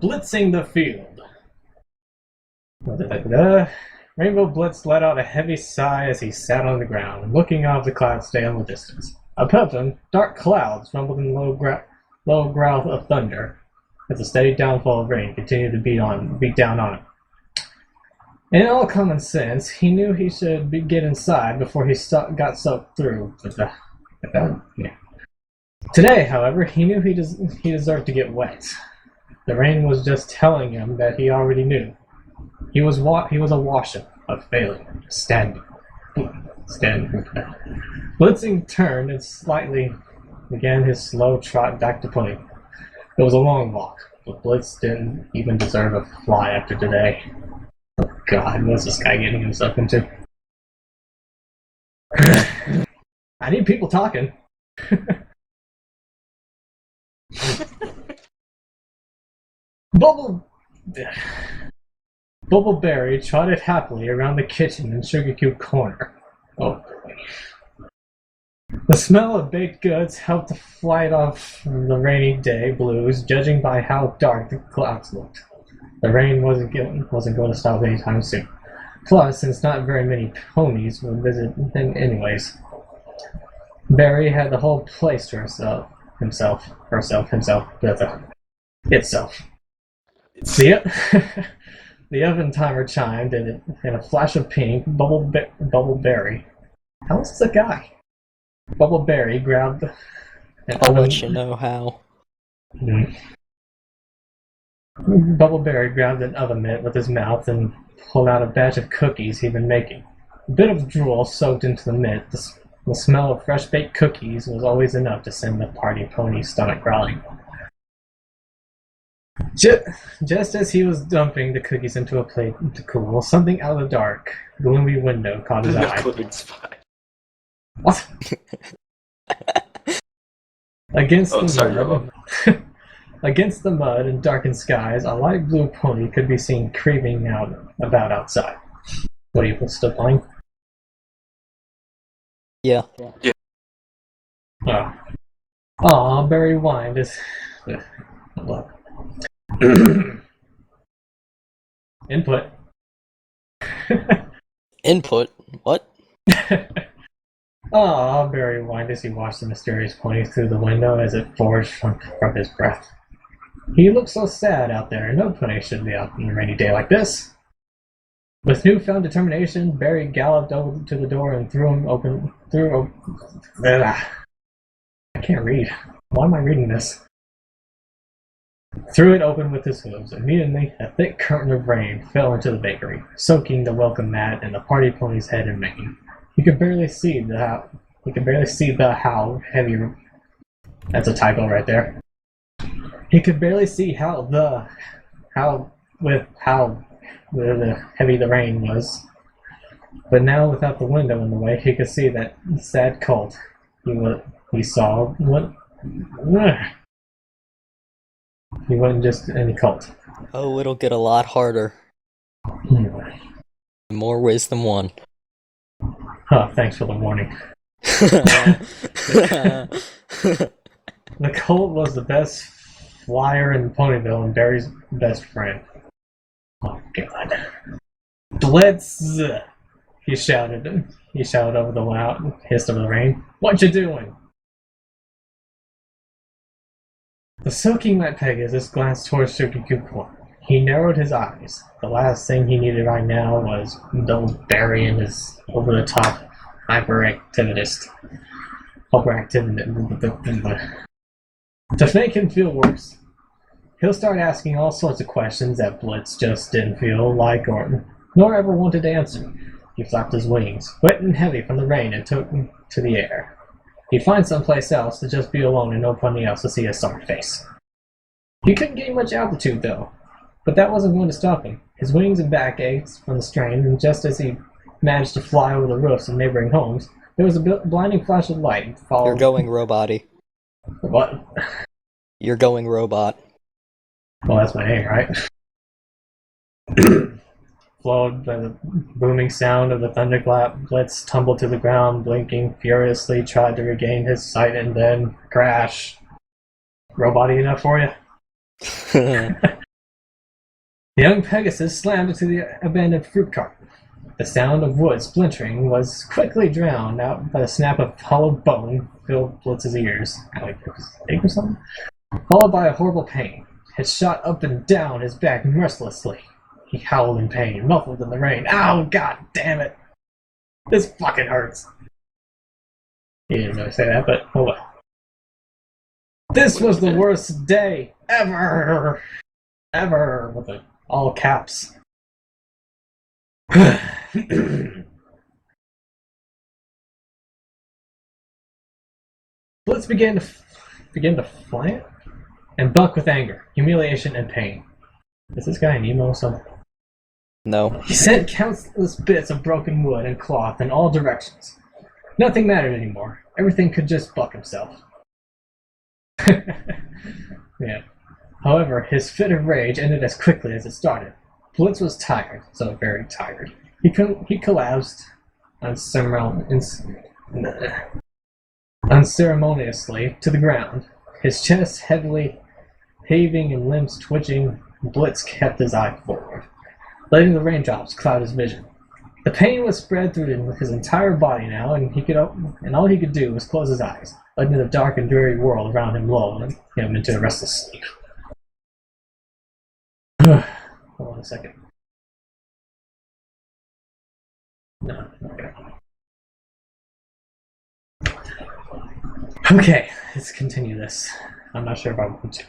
Blitzing the field. Rainbow Blitz let out a heavy sigh as he sat on the ground, looking off the clouds day in the distance. Above him, dark clouds rumbled in low growl of thunder, as the steady downfall of rain continued to beat down on him. In all common sense, he knew he should get inside before he got soaked through. Today, however, he knew he deserved to get wet. The rain was just telling him that he already knew. He was awash of failure, standing. Blitzing turned and slightly began his slow trot back to pony. It was a long walk, but Blitz didn't even deserve a fly after today. Oh God, what's this guy getting himself into? I need people talking. Bubbleberry trotted happily around the kitchen in Sugar Cube Corner. Oh boy. The smell of baked goods helped to fight off the rainy day blues, judging by how dark the clouds looked. The rain wasn't going to stop anytime soon. Plus, since not very many ponies would visit him anyways, Barry had the whole place to itself. The oven timer chimed, and in a flash of pink, Bubbleberry. How is this a guy? Bubbleberry grabbed I'll let you know how. Bubbleberry grabbed an oven mitt with his mouth and pulled out a batch of cookies he'd been making. A bit of drool soaked into the mitt. The smell of fresh-baked cookies was always enough to send the party pony's stomach growling. Just as he was dumping the cookies into a plate to cool, something out of the dark, gloomy window caught his eye. What? Against the mud and darkened skies, a light blue pony could be seen creeping about outside. What are you still playing? Yeah. Oh. Aw, Barry whined as... Look. Input. Input? What? Aw, Barry whined as he watched the mysterious pony through the window as it forged from his breath. He looked so sad out there, and no pony should be out on a rainy day like this. With newfound determination, Barry galloped over to the door and I can't read. Why am I reading this? Threw it open with his hooves. Immediately, a thick curtain of rain fell into the bakery, soaking the welcome mat and the party pony's head and mane. He could barely see how heavy. That's a typo right there. He could barely see how heavy the rain was. But now, without the window in the way, he could see that sad colt he saw. He wasn't just any colt. Oh, it'll get a lot harder. More ways than one. Oh, thanks for the warning. The colt was the best flyer in Ponyville and Barry's best friend. Oh, God. Blitz! He shouted. He shouted over the loud hiss of the rain. What you doing? The soaking wet Pegasus glanced towards Sugar Cube Corner. He narrowed his eyes. The last thing he needed right now was Barry and his over-the-top hyperactivist. To make him feel worse, he'll start asking all sorts of questions that Blitz just didn't feel like nor ever wanted to answer. He flapped his wings, wet and heavy from the rain, and took to the air. He'd find someplace else to just be alone and nobody else to see his sorry face. He couldn't gain much altitude, though, but that wasn't going to stop him. His wings and back ached from the strain, and just as he managed to fly over the roofs of neighboring homes, there was a blinding flash of light. You're going robot-y. What? You're going robot. Well, that's my aim, right? Flowed by the booming sound of the thunderclap, Blitz tumbled to the ground, blinking furiously, tried to regain his sight, and then crash. Robot-y enough for you? The young Pegasus slammed into the abandoned fruit cart. The sound of wood splintering was quickly drowned out by the snap of hollow bone filled Blitz's ears. Like a steak or something? Followed by a horrible pain. It shot up and down his back mercilessly. He howled in pain, muffled in the rain. Ow, god damn it! This fucking hurts. He didn't really say that, but oh well. This was the worst day ever! Ever! With the all caps. Blitz began to fly and buck with anger, humiliation, and pain. Is this guy an emo or something? No. He sent countless bits of broken wood and cloth in all directions. Nothing mattered anymore. Everything could just buck himself. Yeah. However, his fit of rage ended as quickly as it started. Blitz was tired, so very tired. He collapsed unceremoniously to the ground, his chest heavily heaving and limbs twitching. Blitz kept his eye forward, letting the raindrops cloud his vision. The pain was spread through his entire body now, and all he could do was close his eyes, letting the dark and dreary world around him lull him into a restless sleep. Hold on a second. No, okay. Okay, let's continue this. I'm not sure if I want to.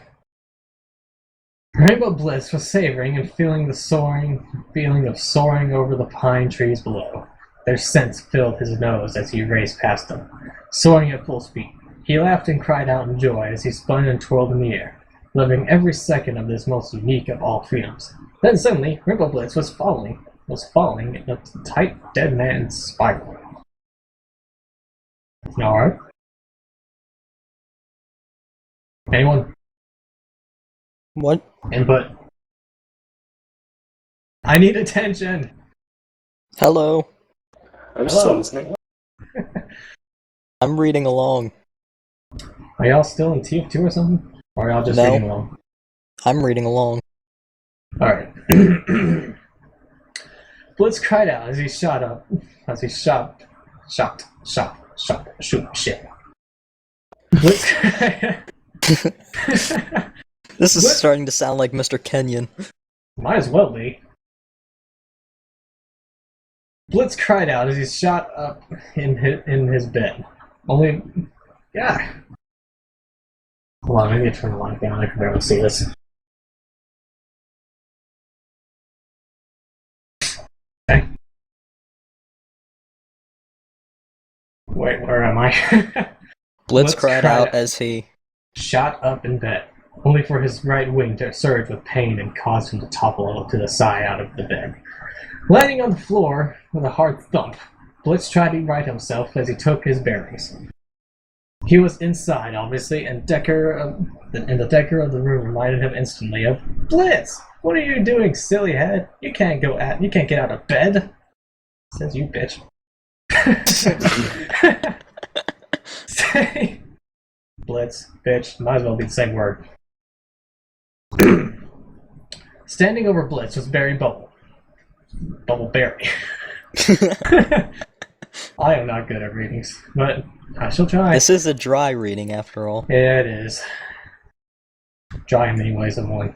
Rainbow Bliss was savoring and feeling the feeling of soaring over the pine trees below. Their scents filled his nose as he raced past them, soaring at full speed. He laughed and cried out in joy as he spun and twirled in the air, living every second of this most unique of all freedoms. Then suddenly, Rainbow Blitz was falling in a tight, dead man's spiral. Alright. Anyone? What? Input. I need attention! Hello. I'm still listening. I'm reading along. Are y'all still in TF2 or something? Or are y'all just No. reading along? I'm reading along. Alright. Blitz cried out as he shoot, shit. Blitz This is starting to sound like Mr. Kenyon. Might as well be. Blitz cried out as he shot up in his bed. Only, yeah. Hold on, maybe I turn the light down. I can barely see this. Okay. Wait, where am I? Blitz cried out as he shot up in bed, only for his right wing to surge with pain and cause him to topple to the side out of the bed. Landing on the floor with a hard thump, Blitz tried to right himself as he took his bearings. He was inside, obviously, and the decor of the room reminded him instantly of Blitz. What are you doing, silly head? You can't get out of bed. Says you, bitch. Blitz, bitch, might as well be the same word. Standing over Blitz was Barry Bubble. Bubble Barry. I am not good at readings, but I shall try. This is a dry reading, after all. Yeah, it is. Dry in many ways than one.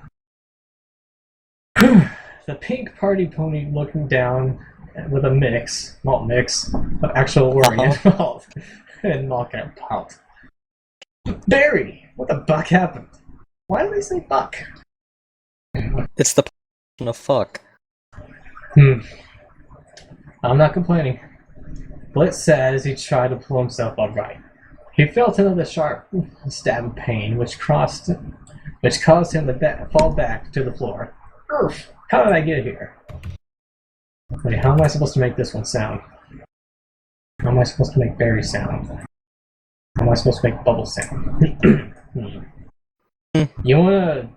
The pink party pony looking down with a malt mix, of actual worry and malt, and knockout pout. Barry! What the buck happened? Why do they say buck? It's the of fuck. I'm not complaining. Blitz said as he tried to pull himself upright. He felt another sharp stab of pain, which caused him to fall back to the floor. Urgh! How did I get here? Wait, how am I supposed to make this one sound? How am I supposed to make Barry sound? How am I supposed to make Bubble sound? You wanna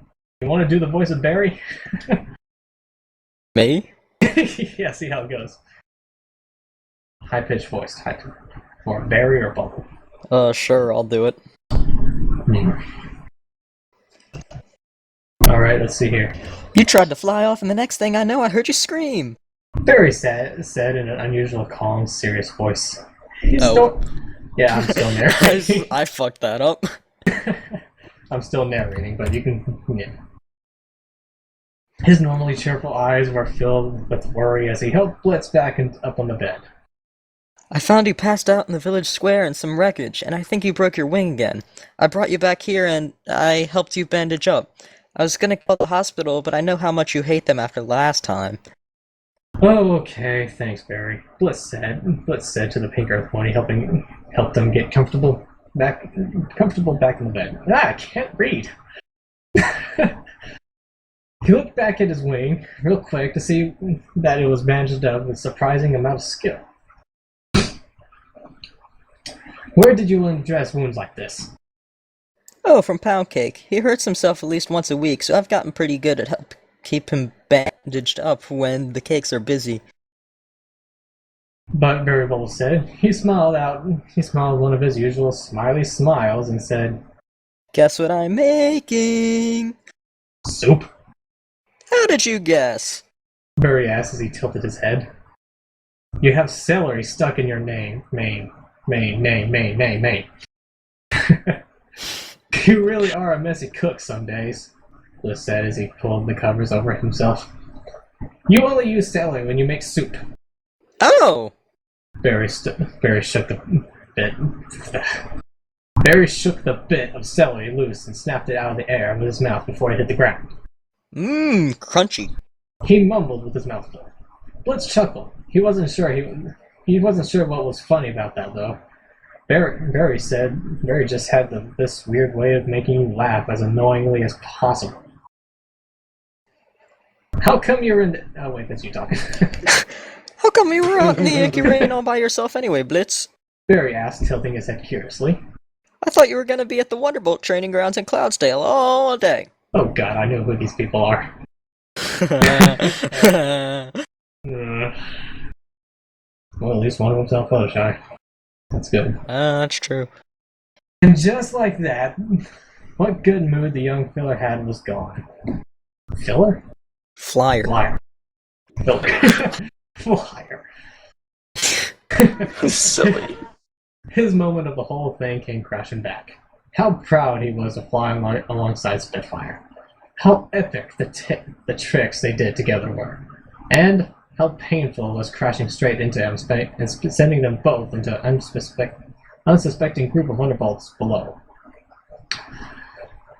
do the voice of Barry? Me? Yeah, see how it goes. High-pitched voice type. For Barry or Bubble? Sure, I'll do it. Alright. Alright, let's see here. You tried to fly off, and the next thing I know, I heard you scream. Barry said in an unusual, calm, serious voice. Yeah, I'm still narrating. I fucked that up. I'm still narrating, but you can. Yeah. His normally cheerful eyes were filled with worry as he helped Blitz back up on the bed. I found you passed out in the village square in some wreckage, and I think you broke your wing again. I brought you back here, and I helped you bandage up. I was gonna call the hospital, but I know how much you hate them after last time. Oh, okay, thanks, Barry. Blitz said to the pink earth pony, help them get comfortable back in the bed. I can't read. He looked back at his wing real quick to see that it was bandaged up with surprising amount of skill. Where did you learn to dress wounds like this? Oh, from Pound Cake. He hurts himself at least once a week, so I've gotten pretty good at help keep him bandaged up when the cakes are busy. But Barry Bubble said, he smiled one of his usual smiley smiles and said, Guess what I'm making? Soup? How did you guess? Barry asked as he tilted his head. You have celery stuck in your name. Main. You really are a messy cook some days, Bliss said as he pulled the covers over himself. You only use celery when you make soup. Oh! Barry shook the bit of celery loose and snapped it out of the air with his mouth before it hit the ground. Mmm, crunchy. He mumbled with his mouth full. Blitz chuckled. He wasn't sure what was funny about that, though. Barry said Barry just had this weird way of making you laugh as annoyingly as possible. How come you're in the... Oh, wait, that's you talking. How come you were out in the Yankee rain all by yourself anyway, Blitz? Barry asked, tilting his head curiously. I thought you were going to be at the Wonderbolt training grounds in Cloudsdale all day. Oh god, I know who these people are. Well, at least one of them's not Fluttershy. That's good. That's true. And just like that, what good mood the young filler had was gone. Filler? Flyer. Filler. Flyer. Silly. His moment of the whole thing came crashing back. How proud he was of flying alongside Spitfire. How epic the tricks they did together were. And how painful it was crashing straight into him and sending them both into an unsuspecting group of Wonderbolts below.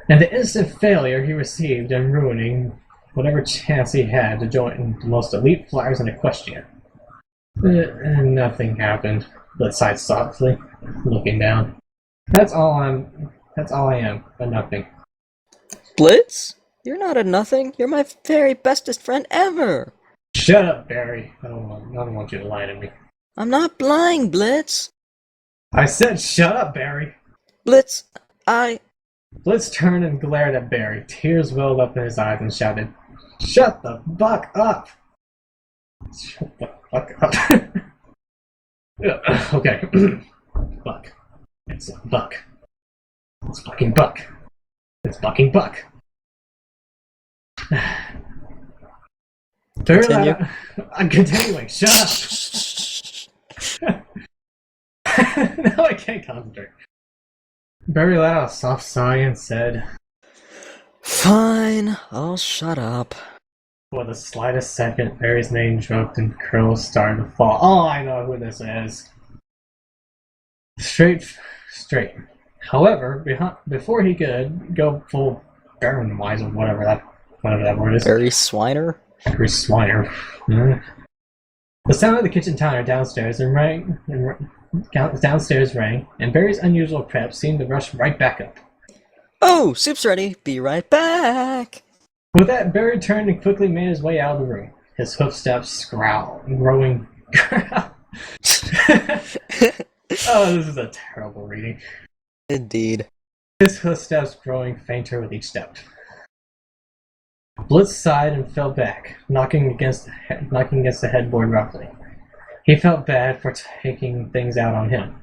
And the instant failure he received in ruining whatever chance he had to join the most elite flyers in Equestria. Nothing happened, Blitz sighed softly, looking down. That's all I am, a nothing. Blitz? You're not a nothing. You're my very bestest friend ever. Shut up, Barry. I don't want you to lie to me. I'm not blind, Blitz. I said shut up, Barry. Blitz, Blitz turned and glared at Barry. Tears welled up in his eyes and shouted, Shut the fuck up! Shut the fuck up. Okay. Buck. It's a buck. It's fucking Buck. It's fucking Buck. Continue. I'm continuing. Shut up. No, I can't concentrate. Barry let out a soft sigh and said, Fine, I'll shut up. For the slightest second, Barry's name dropped and curls started to fall. Oh, I know who this is. Straight. However, before he could go full Baron-wise or whatever that word is. Barry Swiner? Barry Swiner. The sound of the kitchen timer downstairs rang, and Barry's unusual prep seemed to rush right back up. Oh, soup's ready. Be right back. With that, Barry turned and quickly made his way out of the room. His footsteps growing. Oh, this is a terrible reading. Indeed. His footsteps growing fainter with each step. Blitz sighed and fell back, knocking against the headboard roughly. He felt bad for taking things out on him.